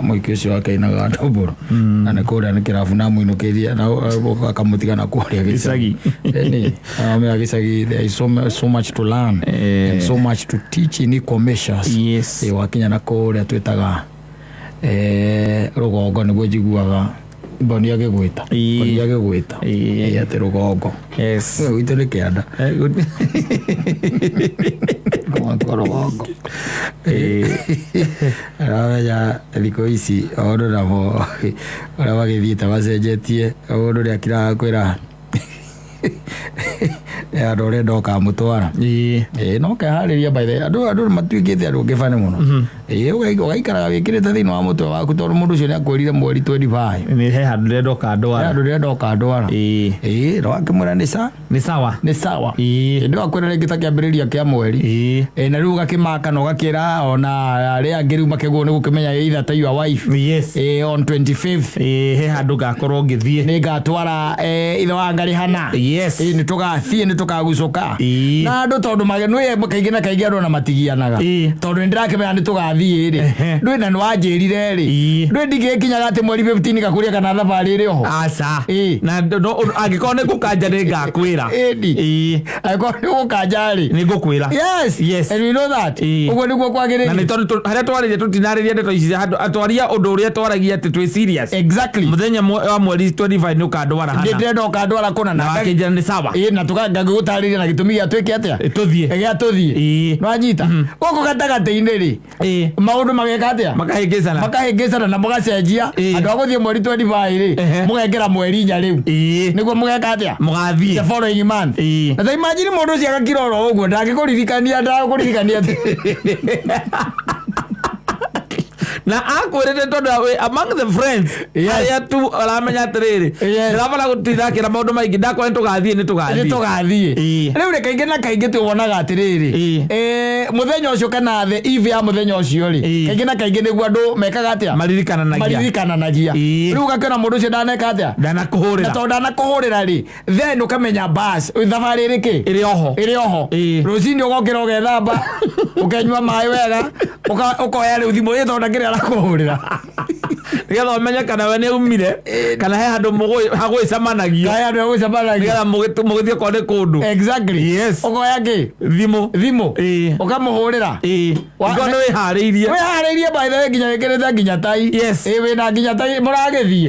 mwiki ucio wakainaga ndomboro na nä kå rä a nä kä rabu na må inå kä ria na akamå tigana kå rä a gä cagi me gä cagi there is so much to learn and so much to teach in equal measures. Wakinya na kå rä a twä taga rå gongo nä guo njiguaga Bonia gä gwä ta atä rå gongo gwitå nä kä anda rå gongo aramenya thikå ici maå namo å rä a magä thiä te macenjetie må ndå rä a kiraga kwä ra andå å rä enda å kamå twara no keharä ria andå matuä kä te andå ngä bane må no å gaikaraga wä kä rä te thä inä wa må twe waku tondå må ndå å cio nä akwä rire mweri 25 he handå rä enda å kandwara no akä mwä ra nä sawa ndä wakwä ra rä ngä ta kä ambä rä ria kä a mweri na rä u gakä maka na å gakä ra ona arä angä rä u makä gå nä gå kä menya either ta your wife on 25th he handå ngakorwo ngä thiä nä ngatwara ithe wa ngarä hana nä tå gathiä nä tå kagucå ka na andå tondå magenu kaingä na kaingä andå na matigianaga tondå nä ndä rakä menya nä tå gathiä rä ndwä na nä wanjä rire rä ndwä ndigä kinyaga atä mweri 15 gakå rä a kana thabarä rä oho na angä korwo nä gå kanja nä ngakwä ra angä korwo nä gå kanja rä nä ngå kwä ra å guo nä guo kwagä rä harä a twarä rie tå tinarä ria ndeto ici atwaria å ndå å rä a twaragia atä twä må thenya wa mweri 25 nä å kandwara hana ndä ndä kandwara kå na nakä njä nä sawa na tå ngangä gå tarä ria na gä tå mi gä a twä ke atä gä a tå thiä nwanyita gå kå gatagatä-inä rä maå ndå mageka atä a makahä ngä cana na må gacenjia andå a gå thiä mweri 25 rä må gengä ra mweri inya rä u nä guo må geka atä a må gathiä na ta imagine må ndå å cio agakira oro å guo ndangä kå ririkania na akwirite tondu among the friends aria tu aramenya atiriri ndirabara gutithakira maundu maingi ndakora nitugathie riu reke kaingi na kaingi tuonaga atiriri muthenya ucio kana the eve ya muthenya ucio ri kaingi na kaingi niguo andu mekaga atia maririkananagia riu gakena mundu ucio ndaneka atia ndanakuhurira na tondu ndanakuhurira ri then ukamenya bas thabarĩ ri ki iri oho rucini ugokira ugethamba ukenyua maĩ wega ukoya riu thimu ithonda kĩrĩa arakuhurira nigetha umenye kana we nĩ umire kana he handũ hagwĩcamanagio nigetha mũgĩthiĩ kwa nĩ kũndũ ukoya kĩ thimũ ukamũhũrĩra ngona wĩharĩirie by the way nginya wĩkĩrĩte nginya tai wĩna nginya tai mũragĩthiĩ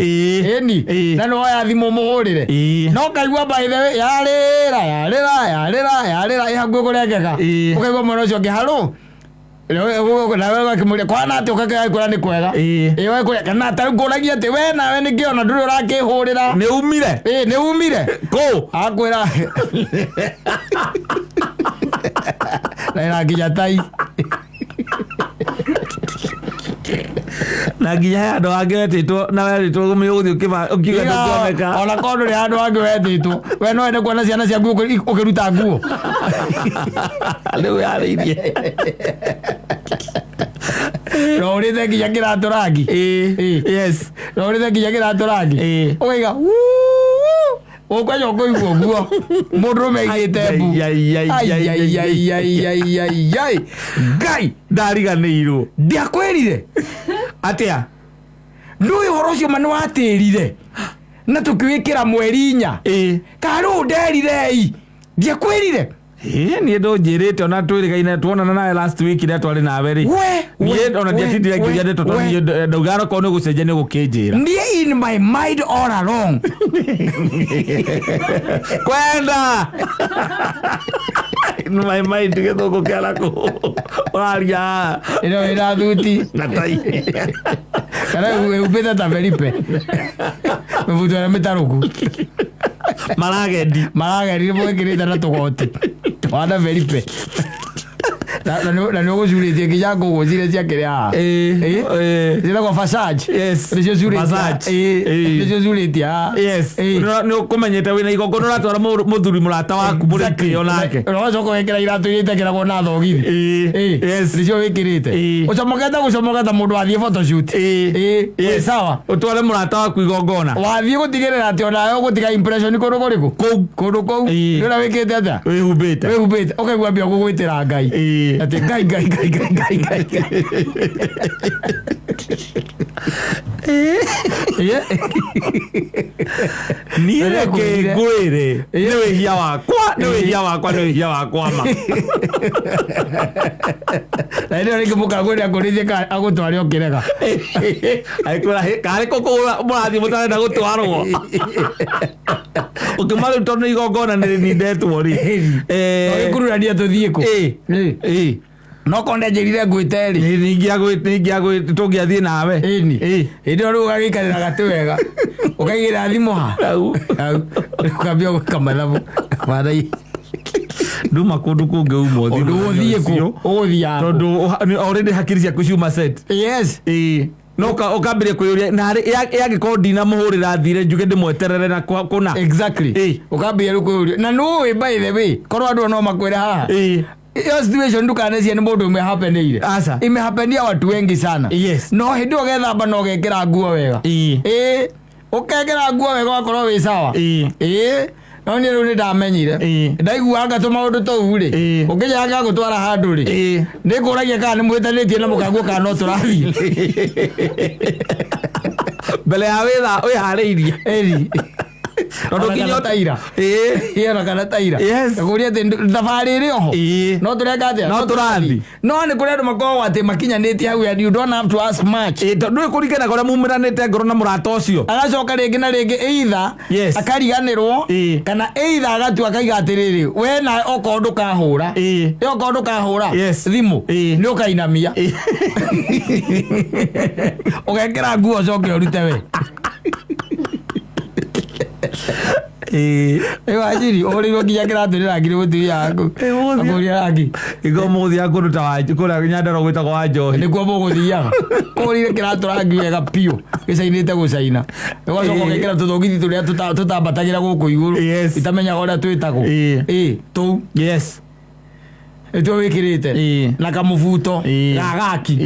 ĩni na nĩwoya thimũ mũhũrĩre no kaigua by the way yarĩra ĩhakuhĩ kũrengeka ũkaigua mwena ũcio ũngĩ halũ nawe wakimuria kwana ati ukakora ni kwega we kuria kana ta nguragia ati we nawe ni kiona nduri urakihurira ni umire ko akwira na nginya tai na nginya andu angi wetitwo na weritwo guthi ukiuga ndukwameka ona kondu ri andu angi wetitwo we no ende kuona ciana ciaku ukiruta nguo riu yariirie no ri the nginya kĩratũ rangi no ri the nginya kĩratũ rangi ũkaiga ũkwenya ũkũigua guo mũndũrũme aigĩte mbu ngai ndariganĩirwo ndiakwĩrire atĩa ndũĩ ũhoro ũcio ma nĩ watĩrire na tũkĩwĩkĩra mweri 4 karũ nderirei ndiakwĩrire niĩ ndũnjĩrĩte ona twĩrĩgaine tuonana nawe last week rĩa twarĩ nawe rĩ niĩ ona ndiatindire ngĩũria ndeto tondũ ndauga akorwo nĩ ũgũcenjia nĩ ũgũkĩnjĩra niĩ in my mind all along kwenda in my mind gĩthũngũ kĩa nakũ ũraria ĩno ĩra thuti na tai kana upĩte ta Felipe mĩbuto ya mĩtarũku maragendi mũgĩkĩrĩte na tũgoti wanda Felipe na nĩ ũgũcurĩtie nginya ngũgũ cirĩ ciakĩrĩ haha ciĩtagwo Versace nĩcio curĩtie haha nĩ ũkũmenyete wĩna igongona ũratwara mũthuri mũrata waku mũrĩ kĩo nake ũgacoka wĩkĩra iratũ iria itekĩragwo na thogithi nĩcio wĩkĩrĩte ũcomokete mũndũ wathiĩ photoshoot sawa ũtware mũrata waku igongona wathiĩ gũtigĩrĩra atĩ onawe ũgũtiga impression kũndũ kũrĩkũ kũndũ kũu nĩ ũrĩa wĩkĩte atĩa wĩhumbĩte ũkaigua mbia gũgwĩtĩra Ngai ati ngai Niĩ reke ngwĩre nĩ wĩhia wakwa ma na ndio nĩkĩmuka ngwĩre akũrĩthie agũtware ũkĩrega karĩ kũkũra mũrathiĩ mũtarenda gũtwarwo ũkĩmarĩ tondũ nĩ igongona nĩ nindetwo rĩ gĩkururania tũthiĩ kũ no konde njĩrire ngwĩte rĩ tũngĩathiĩ nawe hĩndĩ ĩyo rĩu ũgagĩikarĩra gatĩ wega ũkaigĩra thimũ ha ũkambia gwĩka mathabu nduma kũndũ kũngĩ uma ũthiĩ kũ ũgũthiaga tondũ already hakiri ciaku ciuma set no ũkambĩrĩria kwĩyũria narĩ yagĩkorwo ndinamũhũrĩra thire njuge ndĩmweterere na kũna exactly ũkambĩrĩria rĩu kwĩyũria na nũĩ by the way korwo andũ no makwĩre haha hiyo situation ndukanecie ni mundu umehapenire imehapenia watu wengi sana no hindi ugethamba no gekera nguo wega ukegera nguo wega wakorwo wi sawa no ni riu ni ndamenyire ndaigua ngatu maundu tou ri ukijanga gutwara handu ri ni kuragia kana ni mwitanitie na mukanguo kana no turathi mbele ya witha wihariirie Ndo kinyo taira na kana taira kuria thabarĩ ĩrĩ oho no tureka atia no turathi no ni kuri andu makoragwo ati makinyanĩtie hau and you don't have to ask much ndũĩ kũringana kũrĩa mumiranĩte ngoro na mũrata ũcio agacoka rĩngĩ na rĩngĩ either akariganĩrwo kana either agatua akaiga atĩrĩrĩ we na okorwo ndũkahũra okorwo ndũkahũra thimũ nĩ ũkainamia ũgekĩra nguo coke ũrute we wajiri orirwo nginya kĩratũ rangi gũtiri yaku akũria rangi igomũthia kũndũ ta wanjũ kũrĩa Nyandarua gwĩtagwo wa Njohi nĩkuo mũgũthiaga kũrire kĩratũ rangi wega piũ gĩcainĩte gũcaina ũgacoka ũgekĩra tũthogithi tũrĩa tũtambatagĩra gũkũ igũrũ itamenyaga ũrĩa twĩtagwo tũu eto wikirite na kamubuto gagaki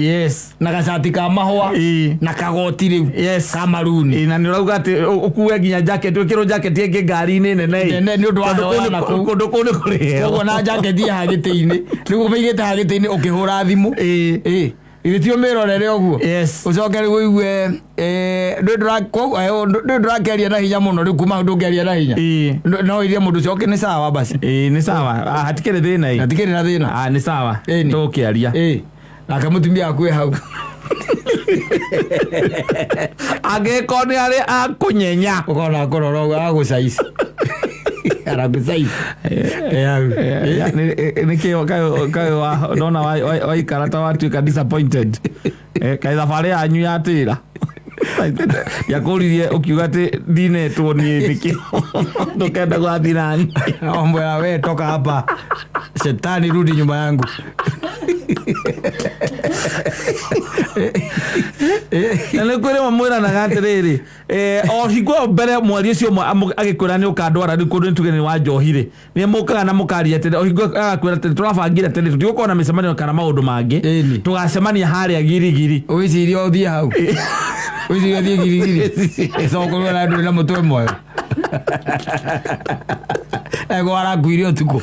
na gacati ka mahwa na kagoti riu ka maruni na nirauga ati ukuwe ginya jacket wikiro jacket yenge ngari-ini nene ni undu wa na kundu kuni kuri kogo na jacket ya hagite-ini riu umeigite hagite-ini ukihura thimu itio mirorere oguo ucoke riu igue ndurakeria na hinya muno riu kuma ndungeria na hinya no irie mundu coke ni sawa basi ni sawa hatikire thina hatikire na thina ni sawa tukiaria akamutumia akwe hau ageko ni ari akunyenya ukona kororo agucaici aragucaici nikio kayo nona waikara ta watuika disappointed kai thabarĩ yanyu yatĩra yakũririe ukiuga ati ndinetwo niĩ thiki ndũkenda gũthiĩ nani ombwera we toka hapa shetani rudi nyuma yangu na nĩ kwĩrĩ mamwĩranaga atĩrĩrĩ o hingo mbere mweri ũcio agĩkwĩra nĩ ũkandwara rĩu kũndũ nĩtuge nĩ wa Njohi rĩ nĩ mũkaga na mũkaria atĩrĩ o hingo agakwĩra atĩrĩ tũrabangire atĩrĩ tũtigũkorwo na mĩcemanio kana maũndũ mangĩ tũgacemania harĩa girigiri ũgĩciria ũthiĩ hau ũgĩciria ũthiĩ girigiri cokorwo na andũ na mũtwe mwayo ego arakuire ũtukũ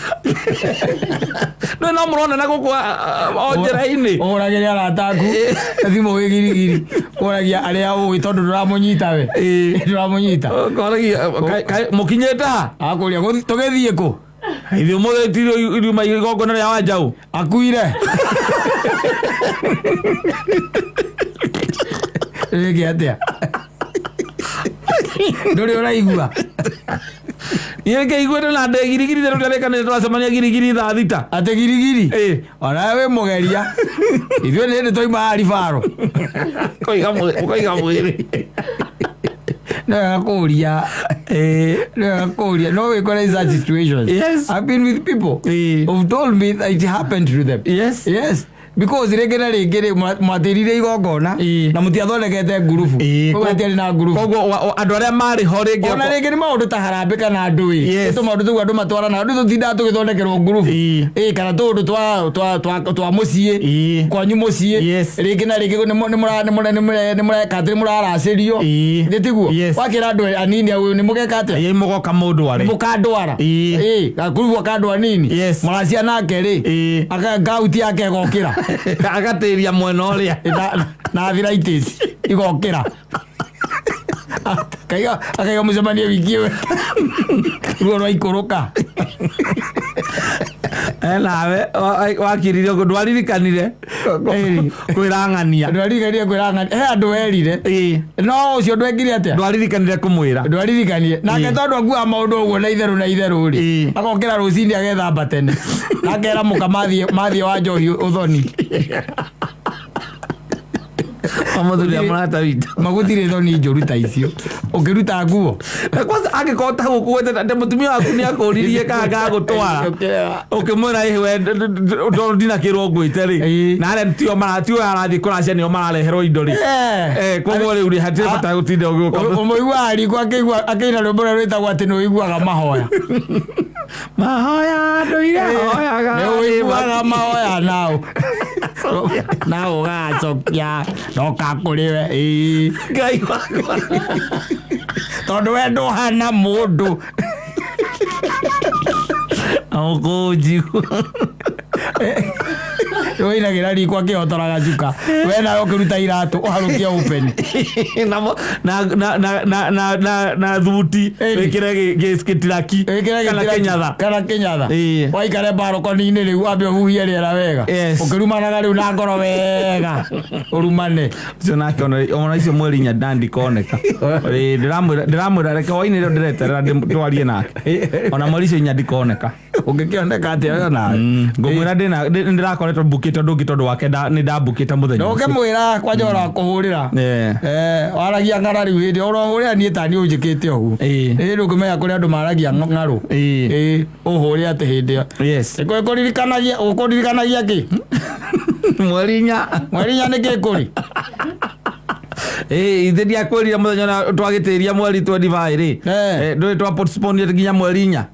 no mũrona na gũkũ o njĩra-inĩ ũragĩria arataku thimũ wĩ girigiri ũragia arĩa ũĩ tondũ ndũramũnyita we ndũramũnyita mũkinyĩte ha akũria tũgĩthiĩ kũ ithuĩ ũmũthĩ tirio iruma igongona rĩa Wanjaũ akuire rĩngĩ atĩa ndũrĩ ũraigua yeke igwete na ndĩ girigiri teno tũrĩkanĩte twacemania girigiri thaa thita atĩ girigiri onawe wĩ mũgeria ithuĩ nĩ hĩndĩ twaima haribaro ũkaiga mwĩrĩ no kũria no wĩkore in such situations I've been with people who've told me that it happened to them yes because rĩngĩ na rĩngĩ mwatirire igongona na mũtiathondekete ngurubu koguo atiarĩ na ngurubu koguo andũ arĩa marĩ ho rĩngĩ ona rĩngĩ nĩ maũndũ ta harambĩ kana ndũĩ tũ maũndũ tũu andũ matwarana andũ tũtindaga tũgĩthondekerwo ngurubu kana tũũndũ twa mũciĩ kwanyu mũciĩ rĩngĩ na rĩngĩ nĩ mũreka atĩ mũraracĩrio nĩ tiguo wakĩra andũ anini au nĩ mũgeka atĩa mũgoka mũndware nĩ mũkandwara ngurubu akandwa nini mũracia nake rĩ akauti yake gokĩra agatĩria mwena ũrĩa na arthritis igokĩra Akaiga mucemania wiki ĩyo ruo rwa ikũrũka nawe wakiririo ndwaririkanire kwĩrang'ania he andũ erire no ũcio ndwekire atĩa ndwaririkanire kũmwĩra ndwaririkanire nake tondũ akuaga maũndũ ũguo na itherũ rĩ agokĩra rũcinĩ agethamba tene nakera mũka mathiĩ wa njohi ũthoni Mamuthuri amurata witũ magũtirĩ thoni njũru ta icio ũkĩruta nguo kwanza angĩkorwo ta gũkuĩte ta mũtumia waku nĩ akũririe kana gagũtwara ũkĩmwĩra we ndinakĩrwo ngwĩte rĩ na arĩa tio arathiĩ kũracia nĩo marareherwo indo rĩ koguo rĩu rĩ hatirĩ bata gũtinda ũgĩũka ũmũiguaga riko akĩina rwĩmbo rũrĩa rwĩtagwo atĩ nĩwĩiguaga mahoya ndũire hoyaga nĩwĩiguaga mahoya nao ũgacokia ndoka kũrĩ we Ngai wakwa tondũ we ndũhana mũndũ aũkũnjigu wĩinagĩra riko akĩhotoraga cuka we nawe ũkĩruta iratũ ũharũkia ũpeni na thuti wĩkĩre gĩtiraki kana kĩnyatha waikare mbarũkoni-inĩ rĩu wambe ũhuhie rĩera wega ũkĩrumanaga rĩu na ngoro wega ũrumane ũcio nake ona icio mweri inya ndandĩkoneka ndĩramwĩra reke hwainĩ rĩo ndĩreterera twarie nake ona mweri icio inya ndikoneka ũngĩkĩoneka atĩa we nawe ngũmwĩra ndĩrakoretwo mbukĩte ũndũ ũngĩ tondũ wake nĩ ndambukĩte mũthenya ũkĩmwĩra kwanja ũrakũhũrĩra waragia ng'ara rĩu hĩndĩ ũrohũrĩra niĩ ta niĩ ũnjĩkĩte ũguo hĩndĩ ũngĩmenya kũrĩ andũ maragia ng'arũ ũhũre atĩ hĩndĩ ĩyo ũkũririkanagia kĩ mweri inya nĩ kĩ kũrĩ ithe ndiakwĩrire mũthenya na twagĩtĩria mweri 25 rĩ ndũĩ twa postpone nginya mweri inya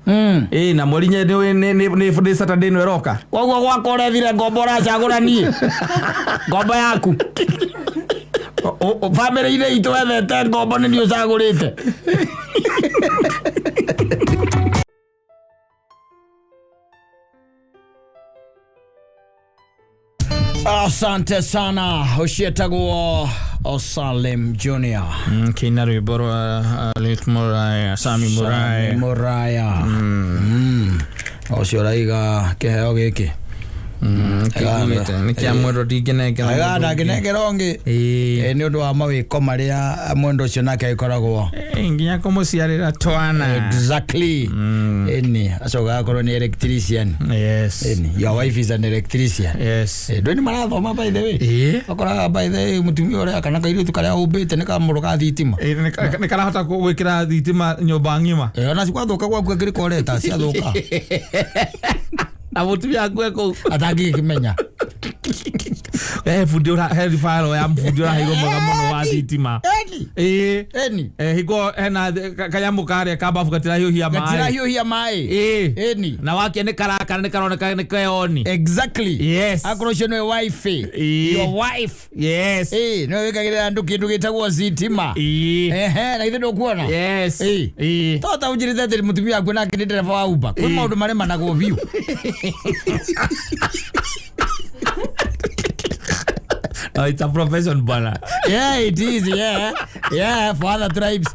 na mweri inya nĩ Saturday ĩno ĩroka koguo gwakwa ũrethire ngombo ũracagũra niĩ ngombo yaku bamĩrĩ-inĩ itũ wethete ngombo nĩ niĩ ũcagũrĩte asante sana ũciĩtagwo Osalem Junior kĩina rwĩmbo rwa Sami Muraya ũcio ũraiga kĩheo gĩkĩ nĩ kĩa mwendo ndingĩnengera ngĩ nĩ ũndũ wa mawĩko marĩa mwendo ũcio nake agĩkoragwo nginya kũmũciarĩra twana exactly acokaga akorwo nĩ electrician your wife is an electrician ndũĩ nĩ marathoma by the way akoraga by the way mũtumia ũrĩa kana kairĩtu karĩa ũmbĩte nĩ kamũrũ ka thitima nĩ karahota gwĩkĩra thitima nyũmba ng'ima ona cikwathũka gwaku angĩrĩkoreta ciathũka na mũtumia akue kũu atangĩkĩmenya bundi herifaro ya bundi ũraheirwo mwega mũno wa thitima hingo hena kanyamũ karĩa kambabu gatirahiũhia maĩ na wakĩa nĩ karakara nĩ karoneka nĩ keoni exactly akorwo ũcio nĩwe wife your wife nĩwe wĩkagĩrĩra andũ kĩndũ gĩtagwo thitima na ithe ndũkuona tota ũnjĩrĩte atĩ mũtumia waku nake nĩ ndereba wa Uber kwĩ maũndũ maremanagwo biũ it's a profession bana. It is, for other tribes.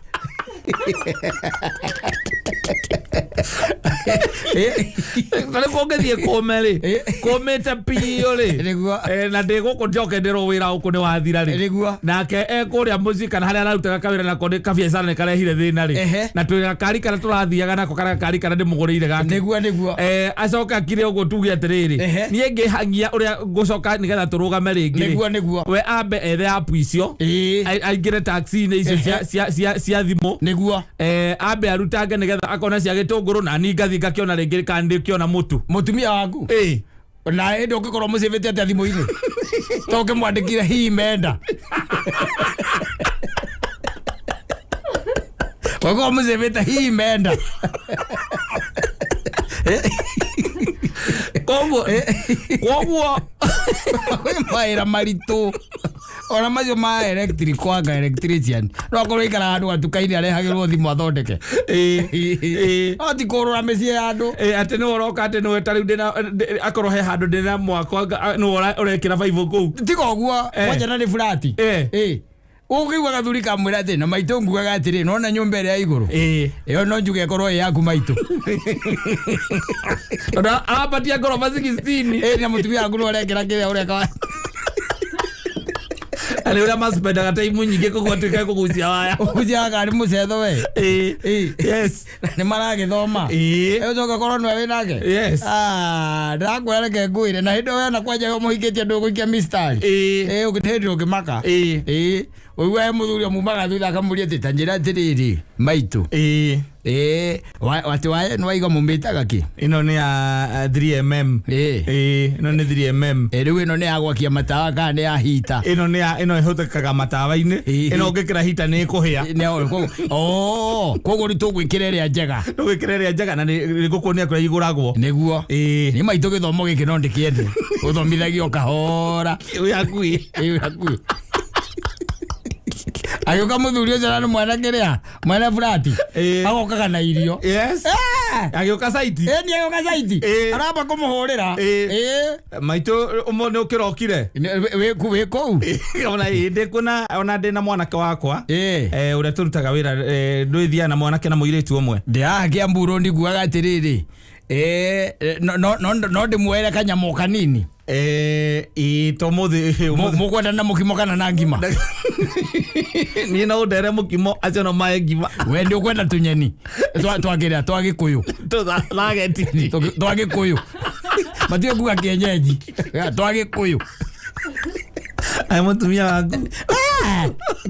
Kale kongethie komere komete piyo le na ndego njoke ndero wira uko ni wathira ri nake ekuria muzika na haria ararutaga kawira na konde kabiacara ne karehire thina ri na twa kari kana turathiaga nako kana kari kana ndimugurire gake niguo acoka kire ugo tuge atiriri nie ngihangia uria gucoka nigetha turugame ringi niguo we ambe ethe app icio aingire taxi ne icio cia thimu niguo ambe arutange nigetha akona cia gitunguru na ni ngathi ngakiona ringi kandi kiona mutumia waku na ende ukikorwo mucivite atia thimu-ini toke mwandikire hii menda wako mucivite hii menda koguo maira maritu ona macio ma electric kwanga electrician no akorwo ikara handu gatuka-ini arehagirwo thimu athondeke oti kurura mĩciĩ ya andũ atĩ nĩ ũroka atĩ nĩwe ta rĩu ndĩna akorwo he handũ ndĩna mwako nĩwe ũrekĩra baibũ kũu tiga ũguo kwanja na nĩ burati Ukiwa gathuri kamwira ati na maito ngugaga atiri nona nyumba ria iguru iyo no njuge korwo yaku maito ona apatia gorofa 16 ni mutumia wangu no rekera kiria ureka ale ura maspenda kata imu nyinge kugwatuka kugucia waya kugucia gari mucetho we yes ni marage thoma ezoka korwo no we nake yes ndakwera ke nguire na hindo we na kwanja yo muhikitie ndugukia mistari ukithetio ukimaka wewe muthuri mumaga thutha akamuria ati tanjira atiriri maitu wati wae no waiga mumbitaga ki ino ni ya 3mm ino ni 3mm riu ino ni ya gwakia matawa kana ni ya hita ino ihutikaga matawa-ini ino ngikira hita ni kuhia koguo ri tugwikira ria njega na ni gukunia kuria iguragwo niguo ni maitu githomo giki no ndikiende uthomithagio kahora yakui ayoka muthuri ucio ni mwana kiria mwana flati agokaga na irio yes ayoka site ni ayoka site araba kumuhurira maito umo ni ukirokire we kou ona inde kuna ona ndina mwanake wakwa uria turutaga wira ndwithia na mwanake na muiritu umwe ndiagia mburo ndiguaga atiriri no ndimwere kanyamo kanini tomuthi mukwenda na mukimo kana na ngima ni na udere mukimo acio no mae ngima we ndi ukwenda tunyeni twagiria twagikuyu lageti twagikuyu matio kuga kienyeji twagikuyu ai mutumia wangu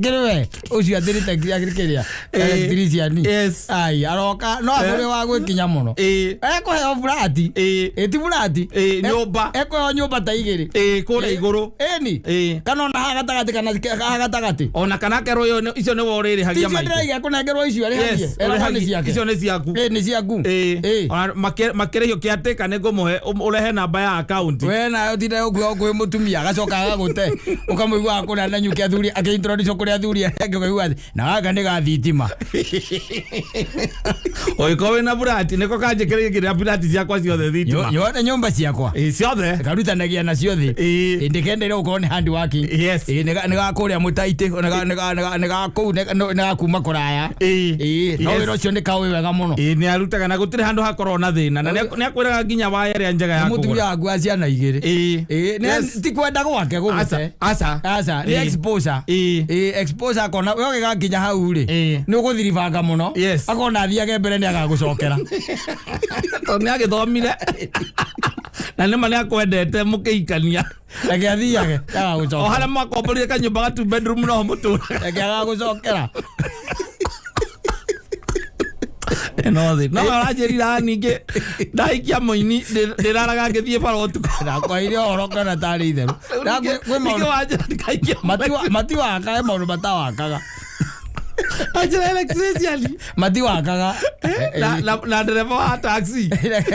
kiriwe ucio atirite kiria electrician yes ai aroka no agure wa gwikinya muno ekuheo burati ti burati nyumba ekuheo nyumba ta igiri kure iguru ni kana ona hagatagati kana hagatagati ona kana kero yo icio ni woriri hagia maito icio ndira kunengerwo icio ari hagia icio ni ciaku ni ciaku ona makerehio kiateka ni ngumuhe urehe namba ya account we na utinde ukwi mutumia agacoka agagute ukamwigua akuna na nyuki athuri akintroduce kuri athuri akigwa na gaka ni gathitima oiko na burati niko kanje kire burati ciakwa ciothe thitima yone nyumba ciakwa ciothe karutanagia na ciothe indikendere ukorwo ni handi waki yes ni gakuria mutaite ni gaku ni gakuma kuraya no wiro cio ni kawe wega muno ni arutaga na gutire handu hakorwo na thina na ni akwiraga nginya wa area njega ya kugura mutumia wangu aciana igiri ni ti kwenda gwake gugute asa ni exposure exposure akona we gakinya hau ri ni uguthiribanga muno akona athiage mbere ni agagucokera to ni agithomire na ni mane akwendete mukiikania ege athiage agagucokera o hala makomborire kanyumba ga 2 bedroom no mutura ege agagucokera no arajirira ninge ndaikia moini ndiraraga ngithie barotu na kwa ile oroka na tari itheru gwe mati wakaga maundu matawakaga ajira electrician mati wakaga na dereva wa taxi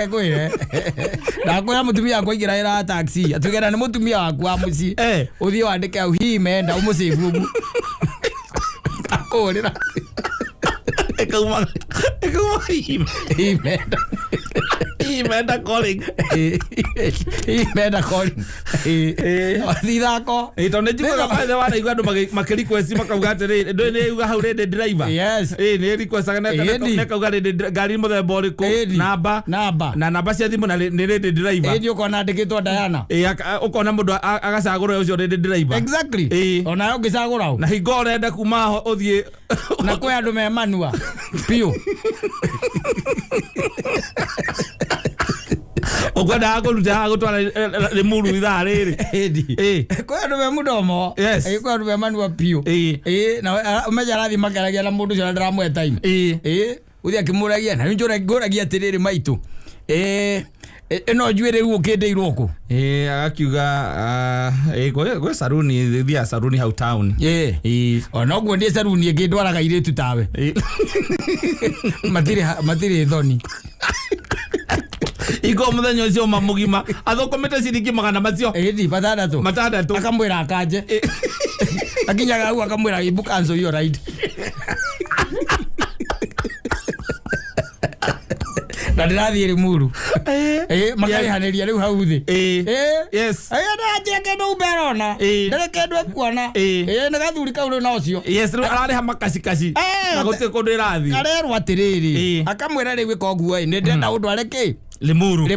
kwire na kwa mutumia akwaingira ira taxi atugera ni mutumia waku wa muci uthie wandike au hi menda umusivu ugu akorira ekuma imenda calling thithako tonde njugaga baithe wana igua andu makiriquest makauga atiri ndu ni uga hau rende driver yes ni request ne kauga rende ngari muthemba uriku namba na namba cia thimu na ni rende driver ni ukona andikitwo Diana ukona mundu agacagura ucio rende driver exactly ona ungicagura na hingo urenda kuma ho uthie na kwe andu me manua pio okwenda akuruta agutwara rimuru ithaa riri kwe andu me mudomo kwe andu me manua pio na umeja rathi makaragia na mundu cio ndramwe time uthia akimuragia na njuragia atiriri maitu ino njuire riu ukindeirwo ku agakiuga gwe saruni thia saruni hau town ona guo ndi saruni ingindwaraga iritu tawe matire thoni iko muthenya ucio mamugima athokomete ciringi 100 macio matandatu akamwira akanje akinyaga hau akamwira ibu cancel your ride na ndirathie Limuru makarihaneria riu hau thi yes na kendo uberona ndere kendo ekuona na gathuri kau na ucio yes riu arari hamakasi na gutie kundu irathi arerwa atiriri akamwira riu ikoguo ni ndenda undu areke Limuru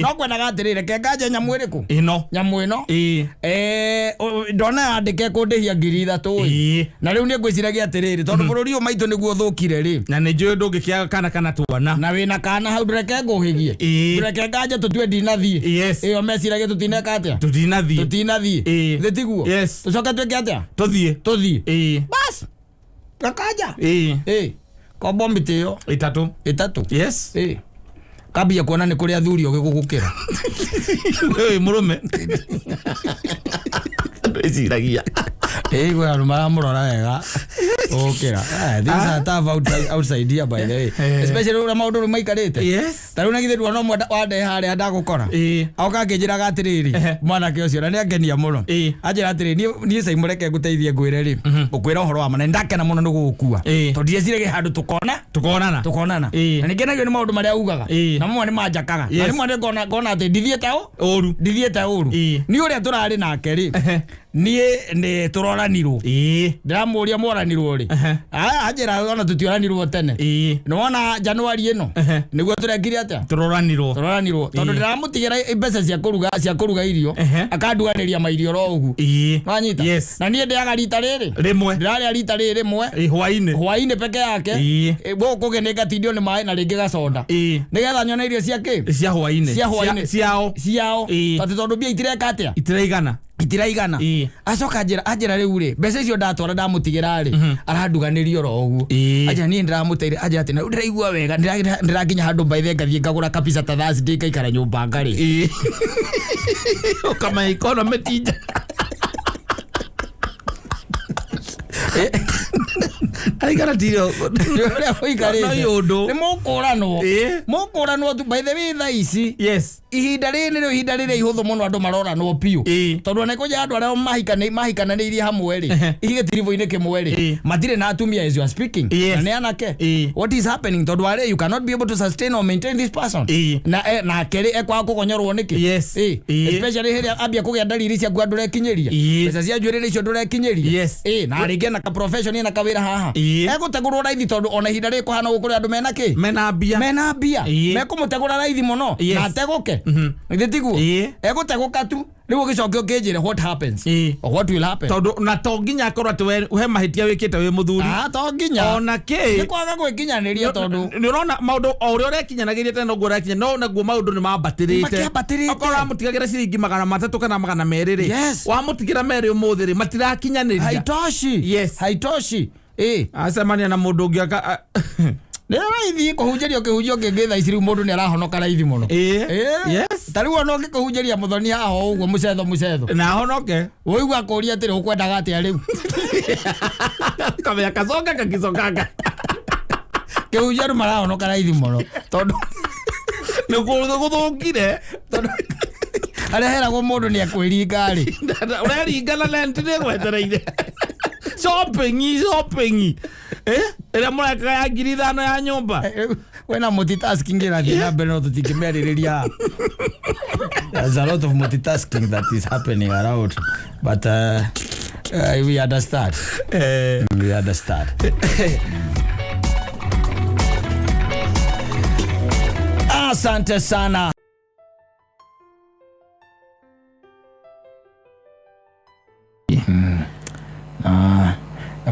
no kwenaga atirire kengaje nyamu iriku nyamu ino ndona andike kundihia 3,000 na riu ni ngwiciragia atiriri tondu bururi maitu niguo thukire ri na ni njui ndungikiaga kana tuona na wina kana hau ndureke nguhigie ndureke ngaje tutue ndinathie iyo meciragia tutineka atia tutinathie thitiguo tucoke tweke atia tuthie bas gakaja kombo mitio itatu yes kabia kuona ni kuria thuri ogigugukira wewe murume ndiciragia gwe andu maramurora wega ukira these are tough outside here by the way especially ura maundu maikarite yes taru na githiru no wande haria ndagukora auka ngijiraga atiriri mwana ke ucio na ni angenia muno ajira atiriri ni sai mureke nguteithie ngwire ri ukwira uhoro wa mana ndakena muno nigukua to ndiecirege handu tukonana na nikenagio ni maundu maria ugaga na mwe ni manjakaga na ni mwe ngona ati ndithiete oru ni uria turari nake ri ni turoranirwo ndiramuria moranirwo ri ajira ona tutioranirwo tene nona Januari ino niguo turekire atia turoranirwo tondu ndiramutigira mbeca cia kuruga irio akanduganiria mairio ro ugu wanyita na nie ndiaga rita riri rimwe ndiraria rita riri rimwe hwaini peke yake guku ni ngatindio ni mai na ringi gacoda nigetha nyone irio cia ki cia hwaini ciao tondu mbia itireka atia itiraigana acoka ajira riu ri mbeca icio ndatwara ndamutigira ri aranduganirio ro uguo aja nie ndiramuteire aja ati na ndiraigua wega ndirakinya handu mbaithe ngathie ngagura kapisa ta Thursday kaikara nyumba ngari kama economy tija aikara tiro ria kuikarite ni mukuranwo tu by the way tha ici ihinda riri ihuthu muno andu maroranwo piu tondu ne kuja andu aria mahikananirie hamwe ri igitirivo-ini kimwe ri matire na atumia as you are speaking na ne anake what is happening tondu are you cannot be able to sustain or maintain this person na keri ekwa kugonyorwo niki especially here ambia kugia dalili cia gwa ndurekinyeria pesa cia njwirire icio ndurekinyeria na ringi na ka profession na kawira haha egutegurwo raithi tondu ona ihinda ri kuhana gukuri andu mena ki mena mbia mekumutegura raithi muno na teguke ngitiguo eguteguka tu riu gicokio kinjire what happens or what will happen tondu na to nginya akorwo ati we mahitia wikite wi muthuri to nginya ona ki ni kwaga gwikinyaniria tondu ni urona maundu o uria urekinyanagirie tene no gurekinya no naguo maundu ni mabatirite akorwo mutigagira ciringi 300 kana 200 ri wamutigira meri umuthi ri matirakinyaniria haitoshi acemania na mundu ungi aka raithi kuhunjeria ukihunjia ngitha iciru mundu ni arahonoka raithi muno tariu ona ngikuhunjeria muthoni haha uguo mucetho na honoke uigua kuria atiri ukwendaga atia riu kamya kacoka kakicokanga kihunjeru marahonoka raithi muno tondu ni guthukire tondu areheragwo mundu ni akwiringa ri ureringana lenti ni gwetereire shopping ila mureka ya 5,000 ya nyumba wena multitasking irathie na mbere no tutingimeriria there's a lot of multitasking that is happening around but we understand asante sana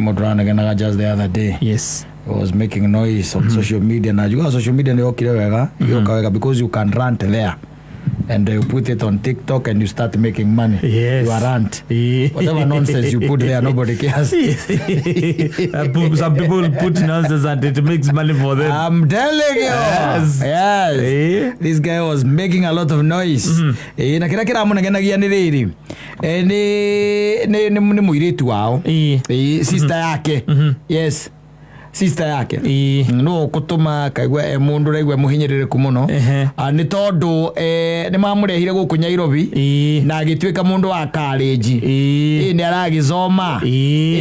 Modranaga just the other day. Yes. I was making noise on social media. Now you go social media ni okire wega, because you can rant there. And you put it on TikTok and you start making money. Yes. You are rant. Whatever nonsense you put there, nobody cares. Some people put nonsense and it makes money for them. I'm telling you. Yes. This guy was making a lot of noise. Na kira munegenagia ni riri. Ni muiritu wao. Sister yake. Yes. sister yake no kutuma kaigwa mundu raigwa muhinyiririku muno ni tondu ni mamurehire guku Nairobi na agitwika mundu wa college ni aragizoma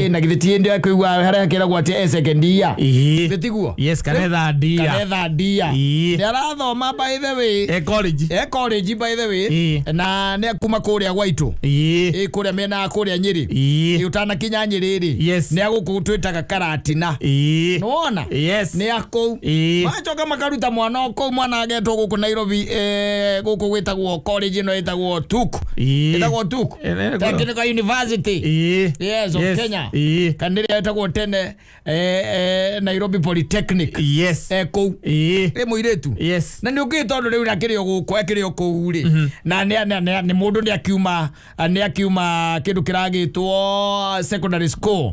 na githiti ndi kuigwa haria kiragwa ati second year githiguo yes kanetha ndia ni arathoma by the way college by the way na ni kuma kuria gwaitu kuria mena kuria Nyeri utana kinya Nyeri ni agukutwitaga Karatina nona ni ako machoka makaruta mwana ko mwana agetwo guku Nairobi guku gwitagwo college no itagwo Tuku Technical University yes of Kenya kandiria itagwo tene Nairobi Polytechnic ko muiretu na ni ugitondu riu nakirio guku ekirio ku ri na ni mundu ni akiuma kindu kiragitwo secondary school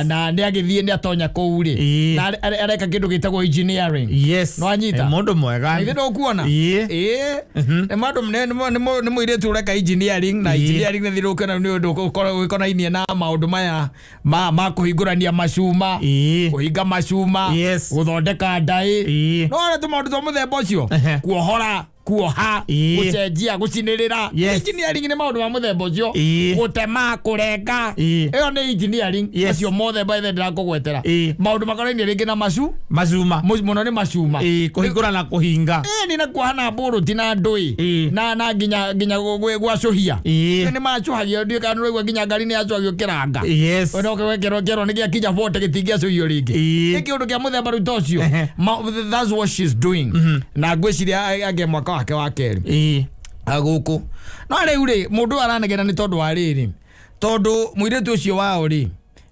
na ni agithie ni atonya ku ri na areka kindu gitagwo engineering no anyita mundu mwega ni ndo kuona ni mundu ni muiretu reka engineering na engineering ni thiruka na ni undu ukona inie na maundu maya ma kuhingurania macuma kuhinga macuma guthondeka ndai no ara tumaundu twa muthemba ucio kuoha gucenjia gucinirira engineering ni maundu ma muthemba ucio gutema kurenga iyo ni engineering acio mothe by the ndakugwetera maundu makorainie ringi na macuma muno ni macuma kuhingura na kuhinga ni na kuhana mburu tina ndui na nginya gwacuhia ni macuhagia ndio kana rwigwa nginya ngari ni acuhagio kiranga ono kewekero ni gia kinya vote gitingia cuhio ringi iki undu kia muthemba rutocio that's what she's doing na ngwiciria age mwaka wake wa keri aguku no riu ri mundu aranegena ni tondu wa riri tondu muiretu ucio wao ri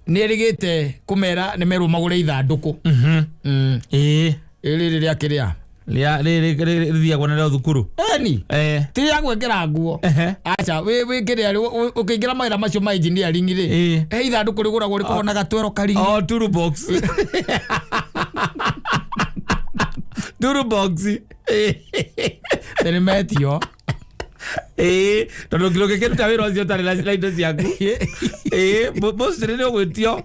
ni erigite kumera ni merumagure ithanduku riri ria kiria ria gwanera thukuru ti ya gwekera nguo acha we kiria ukiingira mawira macio ma engineering ri ithanduku riguragwo rikona gatwero karingi toolbox tene metio tondu kilo keke ta wira cio tare la slide ciaku mostly ni gwitio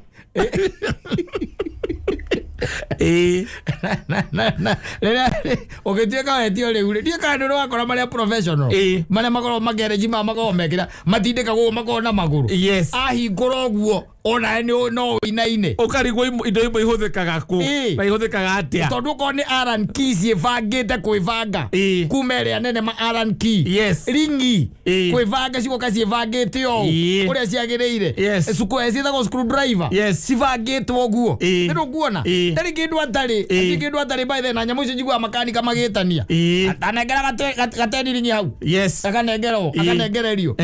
ukitieka wetio riu ri kandi ro akora maria professional maria makoro magereji makoro mekira matindika go makoro na maguru ahingura guo ona no inaine ukarigwo indo imwe ihuthikaga ku na ihuthikaga atia tondu ko ni Alan Keys ifangite kuivanga kumeria nene ma Alan Keys ringi kuivanga ciko kasi ifangite o uria ciagireire suko ezitha go screwdriver cifangite oguo ndio kuona tari kindu atari by the na nyamu icio njigua makanika magitania atanengera gateni ringi hau akanegererio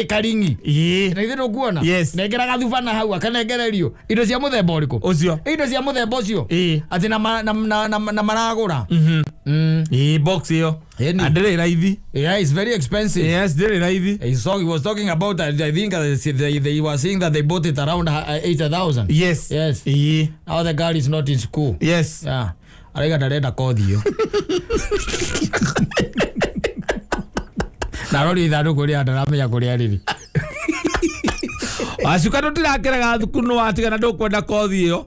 karingi na ndio kuona nengera gathubana hau akanegererio indo cia muthemba uriku ucio indo cia muthemba ucio ati na maragura box hiyo adere raithi it's very expensive very raithi he was talking about I think they were saying that they bought it around 8,000 yes now the girl is not in school arega ndarenda kothi yo na rori ithanduku ria ndaramenya kuria riri acuka tutirakeraga thukuru no watigana ndukwenda kothi iyo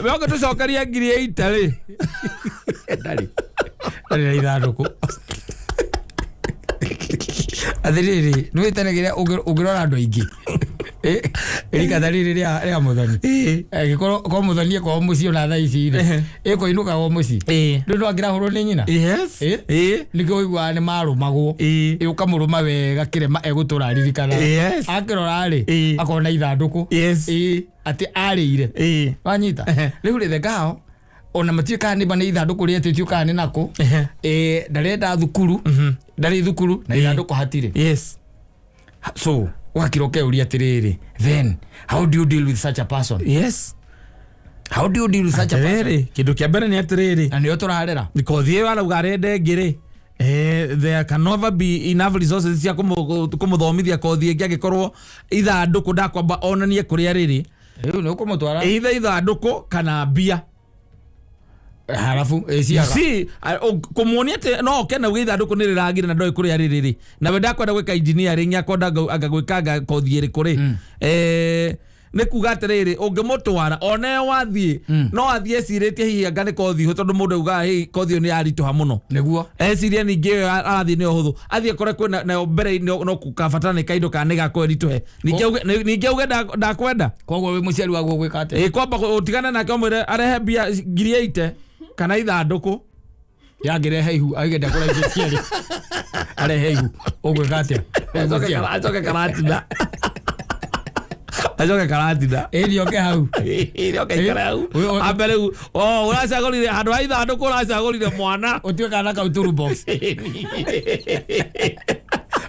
we onge tucokeria ngiri 8 ri ndari ithanduku athiriri nwitanegire ugirora andu aingi erika thariri ria muthoni gikoro ko muthoni ko mucio na thaici ri iko inuka wo muci ndu angira horo ni nyina niko igwa ni marumagwo ukamuruma wega kirema egutura ririkana akirora ri akona ithanduku ati arire wanyita riu ri thegao ona matiika ni bana ithanduku ri etiuka ni nako ndarenda thukuru ndari thukuru na ithanduku hatire so wakiroke uri atiriri then how do you deal with such a person how do you deal with such a person kindu kia mbere ni atiriri na nio turarera because ye wala ugarende ngiri there can never be enough resources cia kumuthomithia kothi ingi agikorwo ithanduku ndakwamba onanie kuria riri riu ni kumutwara ithanduku kana mbia halafu kumuonia ati no kena ithanduku ni riragire na ndoi kuria riri na wenda kwenda gwika engineering akonda agagwikanga kothi iri kuri nä kuga atä rä rä å ngä må twara one wathiä no athiä ecirä hihi anga nä kothi hå tondå må ndå augaga hä kothi ä yo nä yaritå ha må no nĩguo eciria ningä ä yo arathiä nä å hå thå athiä kore kwä nayo mbere no kabatara nä kaindo kana nä gakweritå he ningä auge ndakwenda koguo wĩ mũciari waguo gwĩka atĩa kwamba å tigane nake mwä re arehe mbia 80 kana ithandũkũ yangĩrehe ihu aige ndakũraithia ciarĩ arehe ihu ũgwĩka atĩa acoke karatina acoke karatina ĩrioke hau ĩrioke hau ambere ũracagũrire handũ ha ithandũkũ ũracagũrire mwana ũtue kana kau turu box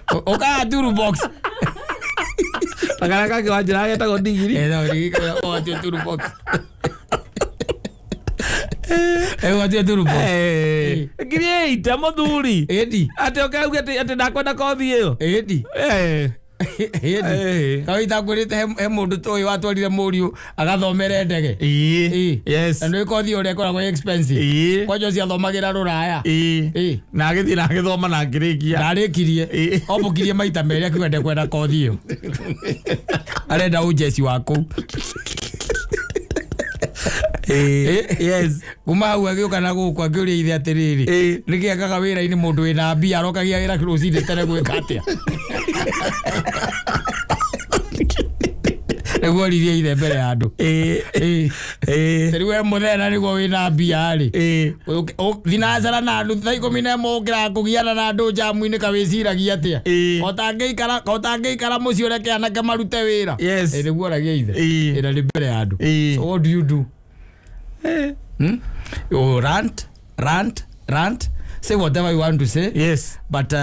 ũkaga turu box kana kangĩ wa njĩra getagwo ndigiri atue turu box atue turu box ngiri 8 mũthuri ĩndi atĩ ũkauga atĩ ndakwenda kothi ĩyo ĩndi kawaita ngwĩrĩte he mũndũ tũĩ watwarire mũriũ agathomere ndege na nĩ kothi ũrĩa ĩkoragwo expensive kwanjũ ciathomagĩra rũraya na agĩthiĩ na agĩthoma na ngĩrĩkia ndarĩkirie ombũkirie maita merĩ akiuga ndekwenda kothi ĩyo arenda ũjeci wa kũu yes kuma hau agĩũka na gũkũ akĩũria ithe atĩrĩrĩ nĩkĩ akaga wĩra-inĩ mũndũ wĩna mbia arokagia wĩra rũcinĩ tene gwĩka atĩa nĩguo ririe ithe mbere ya andũ rĩu we mũthena nĩguo wĩna mbia-rĩ thinacara na andũ thaa 11 ũkĩraga kũgiana na andũ njamu-inĩ kawĩciragia atĩa otangĩikara mũciĩ ũreke anake marute wĩra nĩguo oragia ithe ĩna nĩ mbere ya andũ so what do you do you rant say whatever you want to say but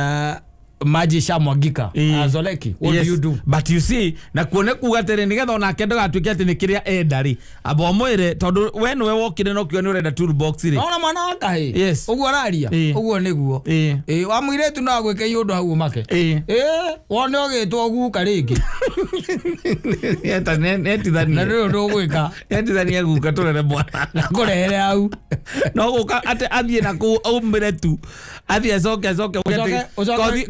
maji shamwagika azoleki what do you do but you see na kuone kuga tere nigetha ona kendo gatuike ati ni kiria enda ri abo mwire tondu we nwe wokire no kio ni urenda toolbox ri ona mwana wakahe uguo araria uguo niguo wa mwire tu no gwike yundu hau make wone ogitwo guka ringi eta netithani na ndo ndugwika netithani aguka turere mwana na kurehere hau no guka ate athie na ku umire tu athie coke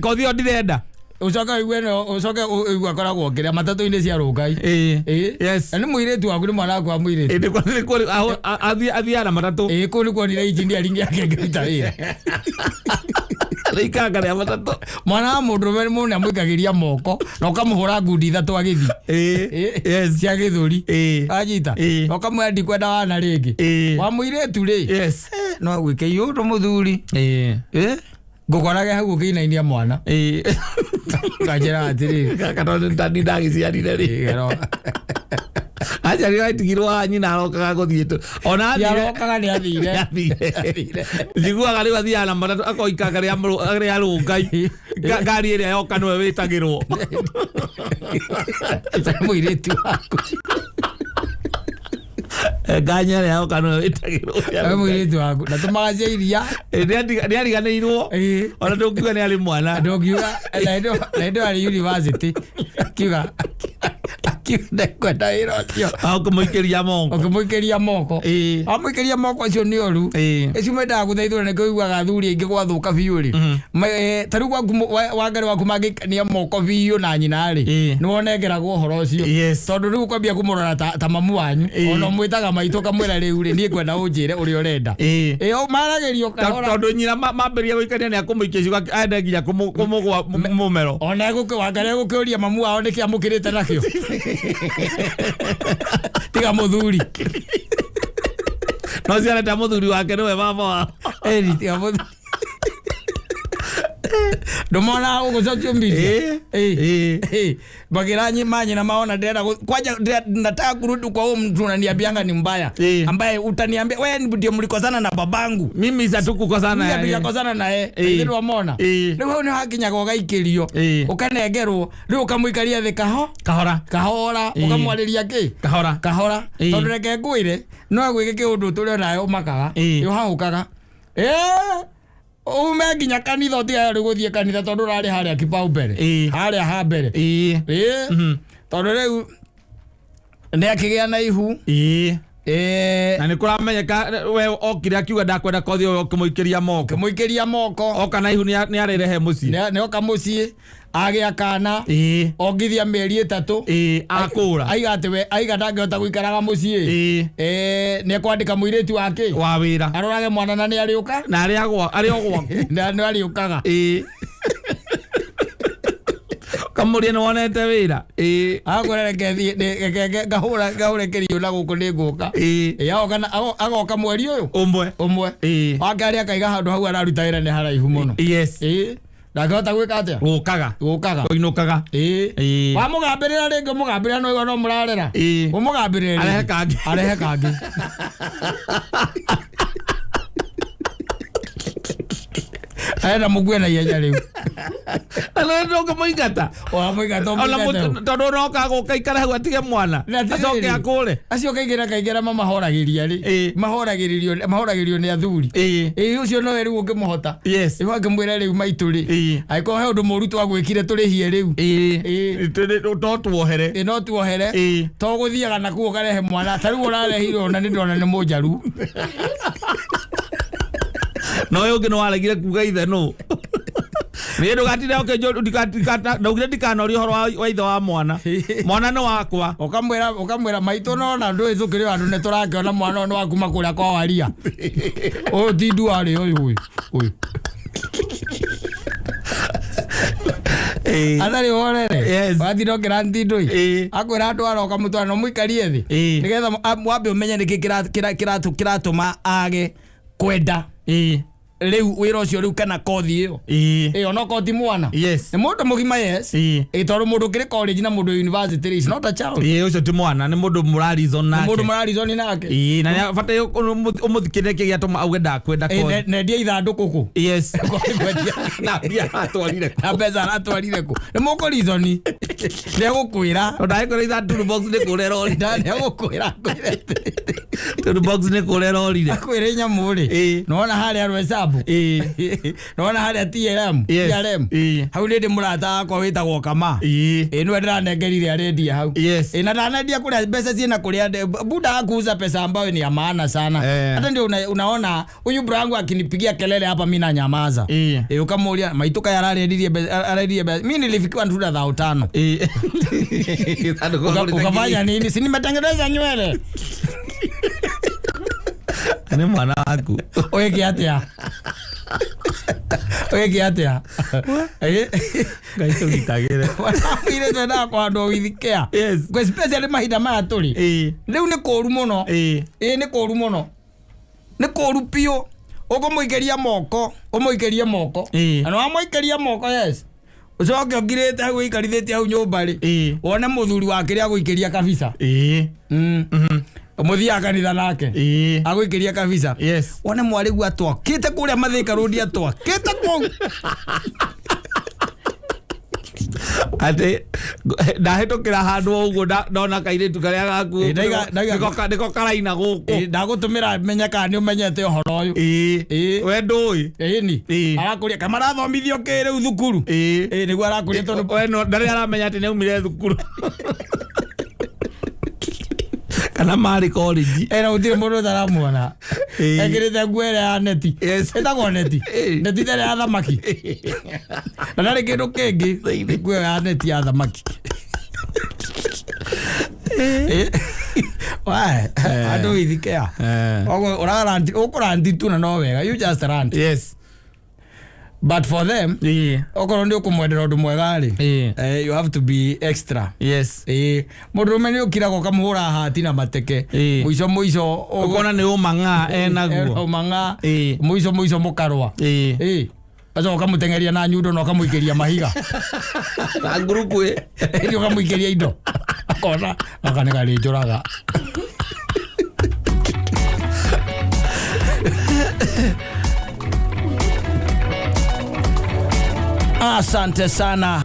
kothi ondirenda ucoka igweno ucoke igwa koragwo ngiria matatu-inĩ cia rũngai yes nĩ mũirĩtu waku nĩ mwana wakwa mũirĩtu athia na matatu kũu nĩ kuonire engineering yake ngĩruta wĩra rĩikanga rĩa matatu mwana wa mũndũrũme nĩ amũikagĩria moko na ũkamũhũra ngundi 3 agĩthiĩ cia gĩthũri anyita na ũkamwĩra ndikwenda wana rĩngĩ wa mũirĩtu-rĩ no agwĩke yũndũ mũthuri ngũkorage hau ũkĩinainia mwana kanjĩra atĩrĩ kaka tondũ tani ndagĩciarire rĩ aciarirwo aitigirwo ha nyina arokaga gũthiĩ ona arokaga nĩ athire njiguaga rĩu athiaga na matatũ akoikanga rĩa rũngai ngari ĩrĩa yoka nĩwe wĩtagĩrwo mũirĩtu waku nganya rĩa yoka nĩwe wĩtagĩrwo mũirĩtu waku na tũmagacia iria nĩariganĩirwo ona ndũngiuga nĩ arĩ mwana ndũngiuga na hĩndĩ arĩ university akiuga ndekwenda wĩra ũcio ũkĩmũikĩria moko amũikĩria moko ũcio nĩ ũru ũcio mendaga gũthaithũra nĩkĩo ugaga athuri aingĩ gwathũka biũ-rĩ ta rĩu Wangari waku mangĩikania moko biũ na nyina-rĩ nĩ wonengeragwo ũhoro ũcio tondũ rĩu ũkwambia kũmũrora ta mamu wanyu ona ũmwĩtaga maitũ kamwĩra rĩu-rĩ niĩ ngwenda ũnjĩre ũrĩa ũrenda maragĩrio kahora tondũ nyina mambĩrĩria gũikania nĩ akũmũikia ciuga ende nginya kũmũgwa mũmero ona Wangari egũkĩũria mamu wao nĩkĩ amũkĩrĩte nakĩo tiga mũthuri no ciareta mũthuri wake nĩwe baba wao tiga mũthuri ndũmona ũgũcokia mbica bagira nyina maona ndenda kwaja nataka kurudi kwa huyo mtu unaniambianga ni mbaya ambaye utaniambia wewe ndio mlikosana na babangu mimi satukukosana yeye tulikosana na yeye ndio wamona rĩu nĩ hakinya gogaikĩrio ũkanengerwo rĩu ũkamũikaria thĩ kahora ũkamwarĩria kĩ kahora tondũ reke ngwĩre no gwĩke kĩũndũ tũrĩ nayo makaga yohaukaga ume nginya kanitha ũtiga gũthiĩ kanitha tondũ ũrarĩ harĩa kipaumbere harĩa ha mbere tondũ rĩu nĩ akĩgĩa na ihu na nä kå ramenyeka we okire akiuga ndakwenda kothi å kä må ikä moko oka na ihu nä arerehe må ciä nä oka må ciä agä akana ongithia mä eri 3 akå ra aiga ndangä hota gå ikaraga må ciä nä ekwandä ka må irä tu wakä wa wä ra arorage mwana na nä arä å ka na arä o gwaku nä arä å kaga kamå rie nä wonete wä ra ngahå re kä riå na gå kå nä ngå ka agoka mweri å yå ũmwe wake arä akaiga handå hau araruta wä ra nä haraihu må no ndangĩhota gwĩka atĩa gũkaga kũinũkaga wamũgambĩrĩra rĩngĩ mũgambĩrĩra no no mũrarera ũmũgambĩrĩra arehe kangĩ aenda mũgue na ihenya rĩu ndũngĩ mũingata tondũ noka gũka ikara hau atige mwana acoke akũre acio kaingĩra mahoragĩrĩrio nĩ athuri ũcio nowe rĩu ũngĩmũhota ngĩmwĩra rĩu maitũ rĩ angĩkorwo he ũndũ mũru twagwĩkire tũrĩhie rĩu no tuohere to gũthiaga nakuo ũkarehe mwana ta rĩu ũrarehire ona nĩ ndona nĩ mũnjaru no yo ngino waregire kuga ithe no nä ndå gatinde ndaugire ndikanorie horo wa ithe wa mwana no wakwa ũkamwĩra maitũ nona ndũĩ tũkĩrĩ andũ nĩ tũrakĩona mwana nĩ wakuma kũrĩa kwa waria ũyũ ti nduarĩ ũyũ atharĩ worere wathire ũkĩra ntindũi akwĩra ndwara ũkamũtwara no mũikarie thĩ nĩgetha wambe ũmenye nĩkĩ kĩratũma age kwenda rĩu wĩra ũcio rĩu kana kothi ĩyo no kothi mwana nĩ mũndũ mũgima tondũ mũndũ ũkĩrĩ college na mũndũ university is not a child ũcio ti mwana nĩ mũndũ mũrarizon nake na bata ũmũthikĩrĩre kĩ gĩatũma auge ndakwenda kothi nendia ithandũkũ kũ na mbeca aratwarire kũ nĩ mũkũrizoni nĩegũkwĩra ndagĩkwĩra ithandũkũ box nĩ kũrera nĩ kũrera orire akwĩra nyamũ rĩ nona harĩa rwesabu nona harĩa TLM hau nĩ ndĩ mũrata wakwa wĩtagwo Kama nĩwe ndĩranengerire arendia hau na ndanendia kũrĩa mbeca ciĩna kũrĩa buda akuuza pesa ambayo ni ya maana sana hata ndio unaona huyu bro wangu akinipigia kelele hapa mimi na nyamaza ukamwambia maituka yararedirie mimi nilifikiwa tu 5,000 ukafanya nini si nimetengeneza nywele ni mwana waku oye atia gaito gitagire ile tena kwa ndo withikea kwa especially mahinda maya turi riu ni kũru mũno ni kũru mũno ni kũru pio ũkũmũikeria moko na wamũikeria moko ucoke ũngirĩte hau ũikarithĩtie hau nyũmba rĩ wone mũthuri wake rĩ agũikĩria kabisa mũthia kanitha nake agũikĩria kabisa wone mwarĩgu atwakĩte kũrĩa Mathĩka Road atwakĩte kũu ate ndahĩtũkĩra handũ ũguo ndona kairĩtu karĩa gaku nĩko karaina gũkũ ndagũtũmĩra menya kana nĩ ũmenyete ũhoro ũyũ we ndũĩ arakũria kama arathomithio kĩ rĩu thukuru nĩguo arakũria tondũ ndarĩ aramenya atĩ nĩ aumire thukuru kana marĩ college na gũtirĩ mũndũ ũtaramuona ekĩrĩte nguo ĩrĩa ya neti ĩtagwo neti ĩrĩa ya thamaki na ndarĩ kĩndũ kĩngĩ nguo ya neti ya thamaki andũ ithikea ũkũranti tu na no wega you just rant but for them okorwo nĩ ũkũmwendera ũndũ mwega rĩ you have to be extra mũndũrũme nĩ ũkiraga ũkamũhũra hati na mateke mũico ũkona nĩ ũmang'a enaguo mũico mũkarwa aca ũkamũtengeria na nyundo na ũkamũikĩria mahiga na nguruku ũkamũikĩria indo akona aka nĩ karĩnjũraga asante sana.